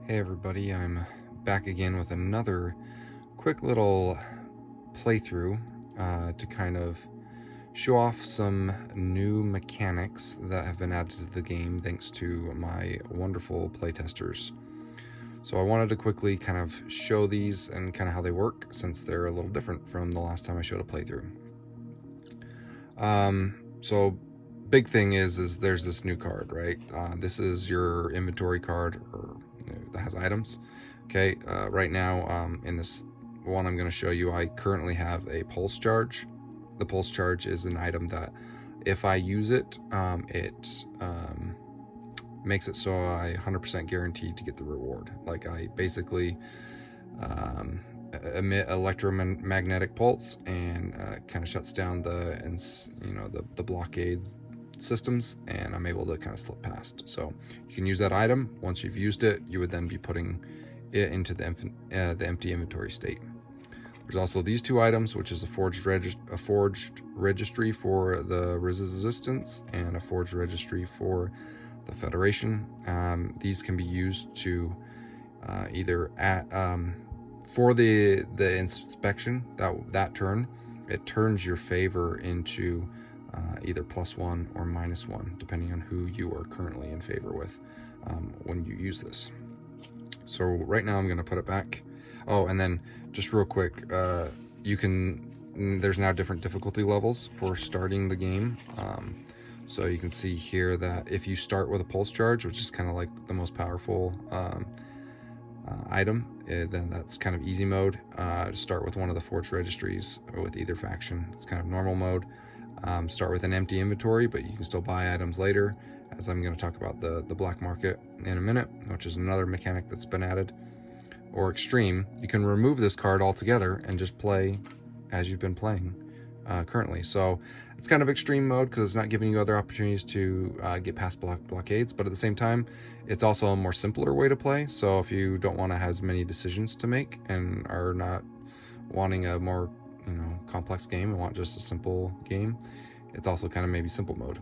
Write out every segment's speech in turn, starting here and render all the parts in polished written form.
Hey everybody, I'm back again with another quick little playthrough to kind of show off some new mechanics that have been added to the game thanks to my wonderful playtesters. So I wanted to quickly kind of show these and kind of how they work, since they're a little different from the last time I showed a playthrough. So big thing is there's this new card, right? This is your inventory card, or that has items. Okay, right now in this one I'm going to show you, I currently have a pulse charge. The pulse charge is an item that if I use it, it makes it so I 100% guaranteed to get the reward. Like, I basically emit electromagnetic pulse, and kind of shuts down the blockade systems, and I'm able to kind of slip past. So you can use that item. Once you've used it, you would then be putting it into the empty inventory state. There's also these two items, which is a forged registry for the resistance and a forged registry for the Federation. These can be used to either for the inspection that turn, it turns your favor into either +1 or -1, depending on who you are currently in favor with when you use this. So right now I'm going to put it back. Oh, and then just real quick, there's now different difficulty levels for starting the game. So you can see here that if you start with a pulse charge, which is kind of like the most powerful item, then that's kind of easy mode. To start with one of the forged registries or with either faction, it's kind of normal mode. Start with an empty inventory, but you can still buy items later, as I'm going to talk about the black market in a minute, which is another mechanic that's been added. Or extreme, you can remove this card altogether and just play as you've been playing currently. So it's kind of extreme mode because it's not giving you other opportunities to get past blockades, but at the same time, it's also a more simpler way to play. So if you don't want to have as many decisions to make and are not wanting a more complex game and want just a simple game, it's also kind of maybe simple mode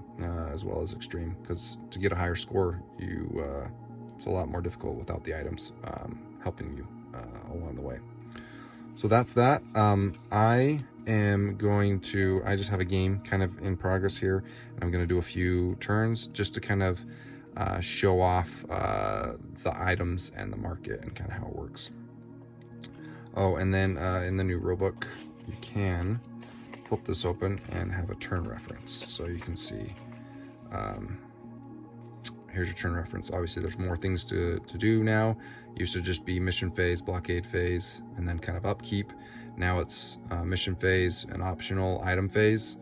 as well as extreme, because to get a higher score, it's a lot more difficult without the items helping you along the way. So that's that. I just have a game kind of in progress here, and I'm going to do a few turns just to kind of show off the items and the market and kind of how it works. Oh, and then in the new rulebook, you can flip this open and have a turn reference. So you can see, here's your turn reference. Obviously, there's more things to do now. Used to just be mission phase, blockade phase, and then kind of upkeep. Now it's mission phase, an optional item phase,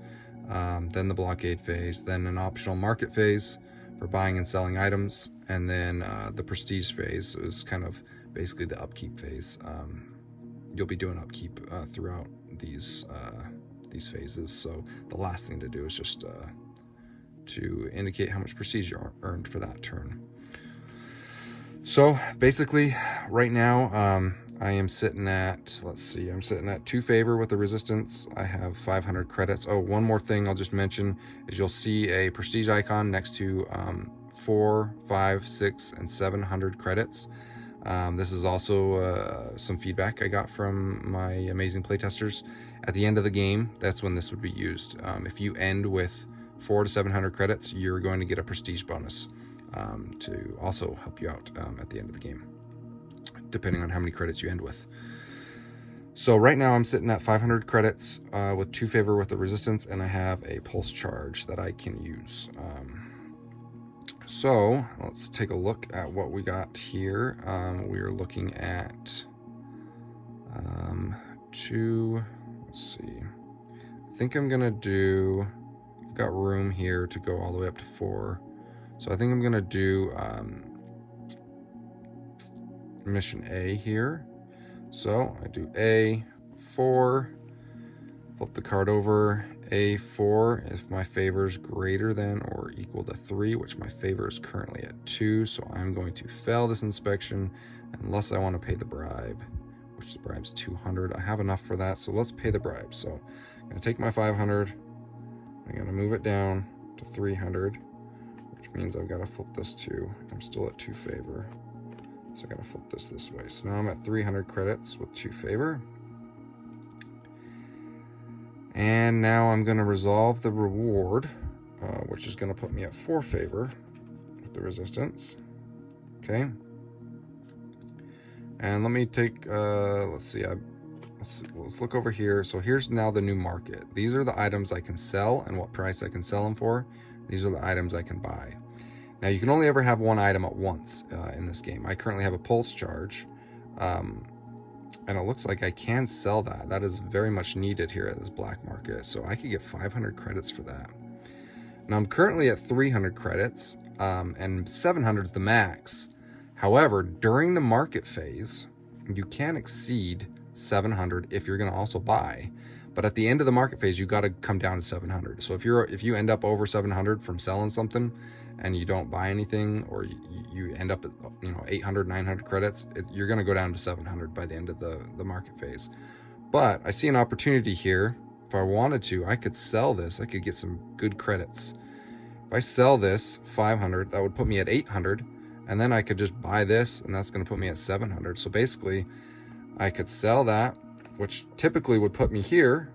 then the blockade phase, then an optional market phase for buying and selling items, and then the prestige phase is kind of basically the upkeep phase. You'll be doing upkeep throughout these phases. So the last thing to do is just to indicate how much prestige you earned for that turn. So basically, right now, I am sitting at, I'm sitting at 2 favor with the resistance. I have 500 credits. Oh, one more thing I'll just mention is you'll see a prestige icon next to 4, 5, 6, and 700 credits. This is also some feedback I got from my amazing playtesters. At the end of the game, that's when this would be used. If you end with 400 to 700 credits, you're going to get a prestige bonus to also help you out at the end of the game, depending on how many credits you end with. So right now I'm sitting at 500 credits with 2 favor with the resistance, and I have a pulse charge that I can use. So let's take a look at what we got here. We are looking at let's see. I think I'm gonna do, I've got room here to go all the way up to 4. So I think I'm gonna do mission A here. So I do A4, flip the card over, A4 if my favor is greater than or equal to 3, which my favor is currently at 2. So I'm going to fail this inspection unless I want to pay the bribe, which the bribe's 200. I have enough for that, so let's pay the bribe. So I'm gonna take my 500, I'm gonna move it down to 300, which means I've got to flip this 2. I'm still at 2 favor. So I gotta flip this way. So now I'm at 300 credits with 2 favor. And now I'm gonna resolve the reward, which is gonna put me at 4 favor with the resistance. Okay. And let me take, let's see, let's look over here. So here's now the new market. These are the items I can sell and what price I can sell them for. These are the items I can buy. Now you can only ever have one item at once in this game. I currently have a pulse charge, and it looks like I can sell that. That is very much needed here at this black market. So I could get 500 credits for that. Now I'm currently at 300 credits, and 700 is the max. However, during the market phase, you can exceed 700 if you're going to also buy. But at the end of the market phase, you got to come down to 700. So if you end up over 700 from selling something and you don't buy anything, or you end up at 800, 900 credits, you're going to go down to 700 by the end of the market phase. But I see an opportunity here. If I wanted to, I could sell this. I could get some good credits. If I sell this 500, that would put me at 800. And then I could just buy this, and that's going to put me at 700. So basically, I could sell that, which typically would put me here.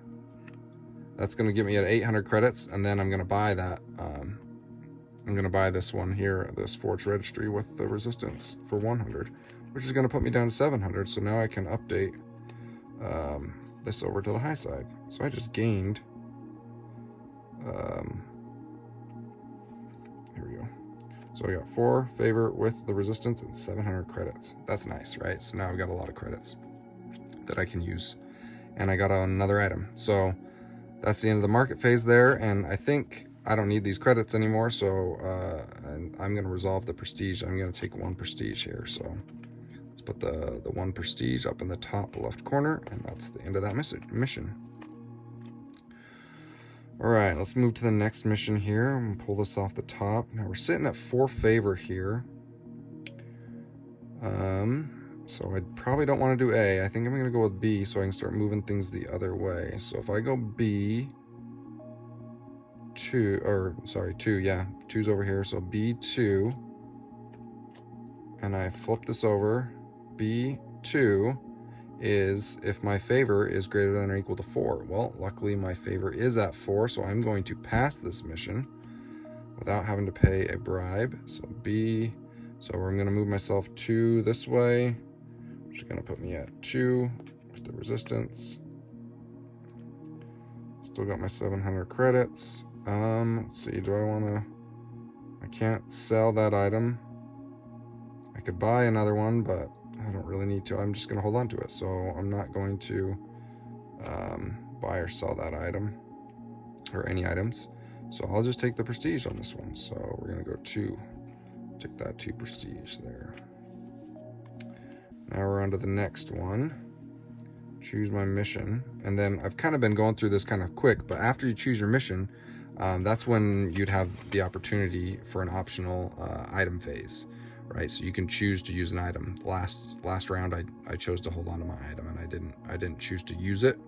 That's going to get me at 800 credits, and then I'm going to buy that. I'm going to buy this one here, this Forge Registry with the resistance for 100, which is going to put me down to 700. So now I can update this over to the high side. So I just gained. Here we go. So I got 4 favor with the resistance and 700 credits. That's nice, right? So now I've got a lot of credits that I can use. And I got another item. So that's the end of the market phase there. And I think I don't need these credits anymore. So I'm going to resolve the prestige. I'm going to take 1 prestige here. So let's put the 1 prestige up in the top left corner. And that's the end of that mission. All right, let's move to the next mission here. I'm gonna pull this off the top. Now we're sitting at 4 favor here. So I probably don't want to do A. I think I'm gonna go with B so I can start moving things the other way. So if I go B, 2, yeah, 2's over here. So B2, and I flip this over. B2 is if my favor is greater than or equal to 4. Well, luckily my favor is at 4, so I'm going to pass this mission without having to pay a bribe. So B, so I'm going to move myself 2 this way, which is going to put me at 2 with the resistance. Still got my 700 credits. Let's see, I can't sell that item. I could buy another one, but I don't really need to. I'm just going to hold on to it. So I'm not going to buy or sell that item or any items. So I'll just take the prestige on this one. So we're going to go 2. Take that 2 prestige there. Now we're on to the next one. Choose my mission. And then I've kind of been going through this kind of quick, but after you choose your mission, that's when you'd have the opportunity for an optional item phase. Right, so you can choose to use an item. Last round, I chose to hold on to my item, and I didn't choose to use it.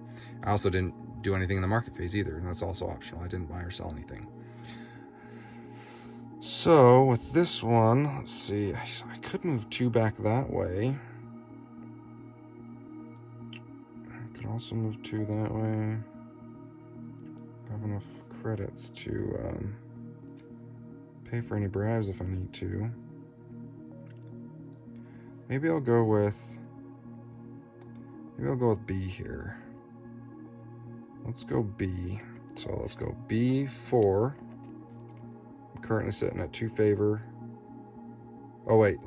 I also didn't do anything in the market phase either, and that's also optional. I didn't buy or sell anything. So with this one, let's see. I could move 2 back that way. I could also move 2 that way. Have enough credits to pay for any bribes if I need to. Maybe I'll go with B here. Let's go B. So let's go B4. I'm currently sitting at 2 favor. Oh wait,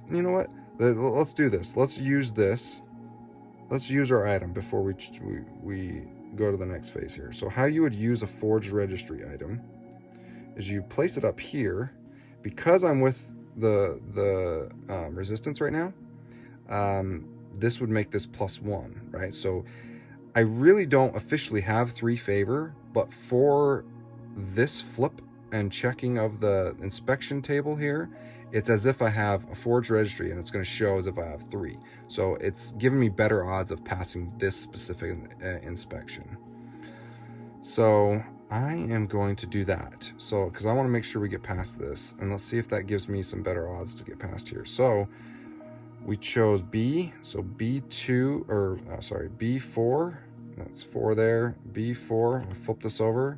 you know what? Let's do this. Let's use this. Let's use our item before we go to the next phase here. So how you would use a forged registry item is you place it up here. Because I'm with the resistance right now, this would make this +1, right? So I really don't officially have 3 favor, but for this flip and checking of the inspection table here, it's as if I have a forged registry, and it's going to show as if I have 3. So it's giving me better odds of passing this specific inspection. So I am going to do that. So, because I want to make sure we get past this, and let's see if that gives me some better odds to get past here. So we chose B, so B2, or sorry, B4, that's 4 there, B4, I'll flip this over,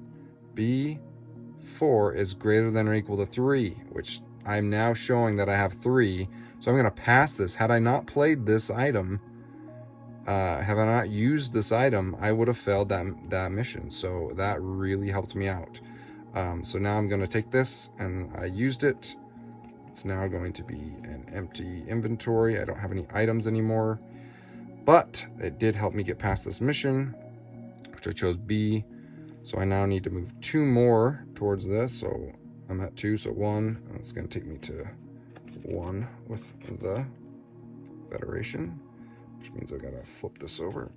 B4 is greater than or equal to 3, which I'm now showing that I have 3, so I'm going to pass this. Had I not played this item, have I not used this item, I would have failed that mission, so that really helped me out. So now I'm going to take this, and I used it. It's now going to be an empty inventory. I don't have any items anymore, but it did help me get past this mission, which I chose B. So I now need to move 2 more towards this. So I'm at 2, so 1, and it's going to take me to 1 with the Federation, which means I gotta flip this over.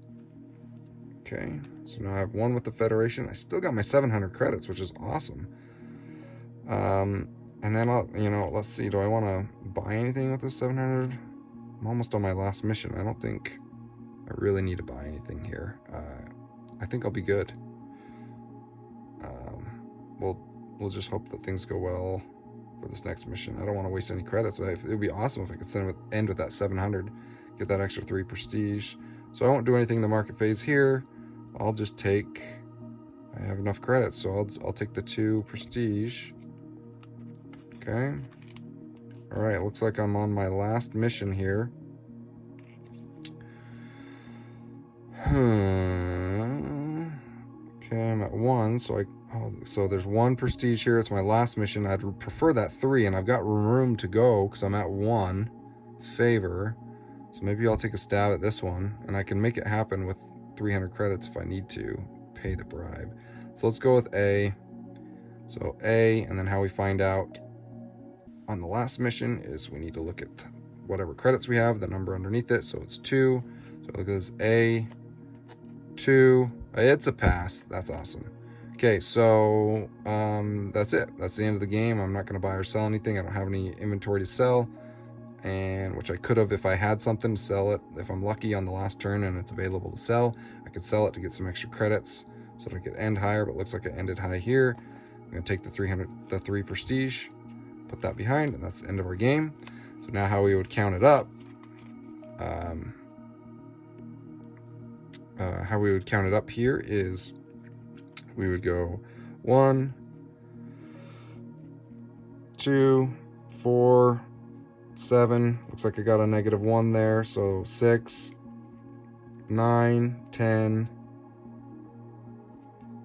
Okay, so now I have 1 with the Federation. I still got my 700 credits, which is awesome. And then I'll, let's see, do I want to buy anything with those 700? I'm almost on my last mission. I don't think I really need to buy anything here. I think I'll be good. We'll just hope that things go well for this next mission. I don't want to waste any credits. It would be awesome if I could end with that 700, get that extra 3 prestige. So I won't do anything in the market phase here. I'll just take, I have enough credits, so I'll take the 2 prestige. Okay. All right, looks like I'm on my last mission here. Okay, I'm at 1, so there's 1 prestige here. It's my last mission. I'd prefer that 3, and I've got room to go because I'm at 1 favor. So maybe I'll take a stab at this one, and I can make it happen with 300 credits if I need to pay the bribe. So let's go with A. So A, and then how we find out on the last mission is we need to look at whatever credits we have, the number underneath it. So it's 2. So look at this, A, 2. It's a pass. That's awesome. Okay, so that's it. That's the end of the game. I'm not going to buy or sell anything. I don't have any inventory to sell, and which I could have if I had something to sell it. If I'm lucky on the last turn and it's available to sell, I could sell it to get some extra credits so that I could end higher, but it looks like I ended high here. I'm going to take the 3 prestige, put that behind, and that's the end of our game. So now how we would count it up, here is we would go 1, 2, 4, 7. Looks like I got a -1 there. So 6, 9, 10,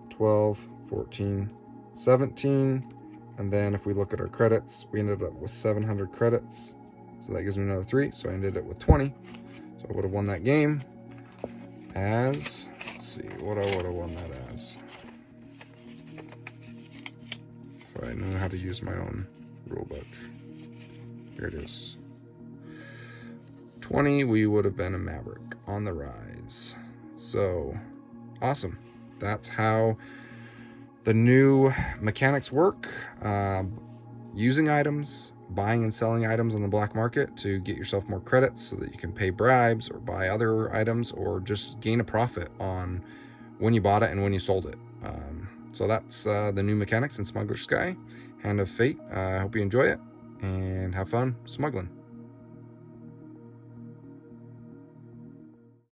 12, 14, 17. And then if we look at our credits, we ended up with 700 credits. So that gives me another 3. So I ended it with 20. So I would have won that game as, let's see, what I would have won that as. If I knew how to use my own rulebook. Here it is. 20, we would have been a Maverick on the rise. So, awesome. That's how the new mechanics work. Using items, buying and selling items on the black market to get yourself more credits so that you can pay bribes or buy other items or just gain a profit on when you bought it and when you sold it. So that's the new mechanics in Smuggler Sky, Hand of Fate. I hope you enjoy it and have fun smuggling.